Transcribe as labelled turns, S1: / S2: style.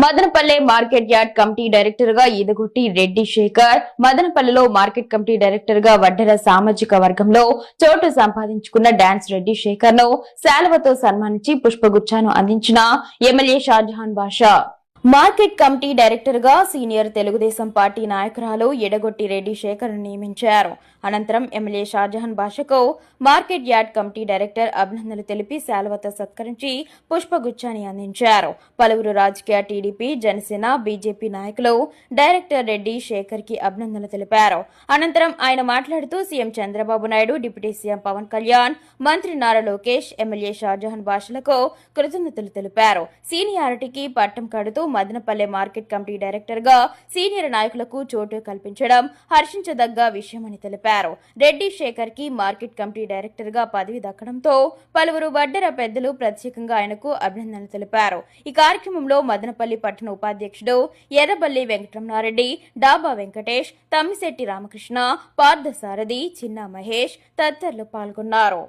S1: Madanapalle market yard committee director గా ఈదగొట్టి రెడ్డి శేఖర్, మదనపల్లెలో market committee director గా వడ్డెర సామాజిక వర్గంలో చోటు సంపాదించుకున్న డాన్స్ రెడ్డి శేఖర్ ను శాలువతో సన్మానించి పుష్పగుచ్చాను అందించిన ఎమ్మెల్యే షాజహాన్ బాషా. మార్కెట్ కమిటీ డైరెక్టర్ గా సీనియర్ తెలుగుదేశం పార్టీ నాయకురాలు ఎడగొట్టి రెడ్డి శేఖర్ నియమించారు. అనంతరం MLA Shahjahan బాషాకు market yard committee director అభినందనలు తెలిపి శాలువతో సత్కరించి పుష్పగుచ్చాన్ని అందించారు. పలువురు రాజకీయ టీడీపీ, జనసేన, బీజేపీ నాయకులు డైరెక్టర్ రెడ్డి శేఖర్ కి అభినందనలు తెలిపారు. అనంతరం ఆయన మాట్లాడుతూ CM Chandrababu Naidu, deputy CM Pawan Kalyan, మంత్రి నారా లోకేష్, ఎమ్మెల్యే షాజహాన్ బాషాలకు కృతజ్ఞతలు తెలిపారు. సీనియారిటీకి పట్టం కడుతూ మదనపల్లె మార్కెట్ కమిటీ డైరెక్టర్ గా సీనియర్ నాయకులకు చోటు కల్పించడం హర్షించదగ్గ విషయమని తెలిపారు. రెడ్డి శేఖర్ కి మార్కెట్ కమిటీ డైరెక్టర్ గా పదవి దక్కడంతో పలువురు వడ్డెర పెద్దలు ప్రత్యేకంగా ఆయనకు అభినందనలు తెలిపారు. ఈ కార్యక్రమంలో మదనపల్లి పట్టణ ఉపాధ్యక్షుడు ఎర్రబల్లి వెంకటరమణారెడ్డి, డాబా వెంకటేష్, తమ్మిశెట్టి రామకృష్ణ, పార్థసారథి, చిన్న మహేష్ తదితరులు పాల్గొన్నారు.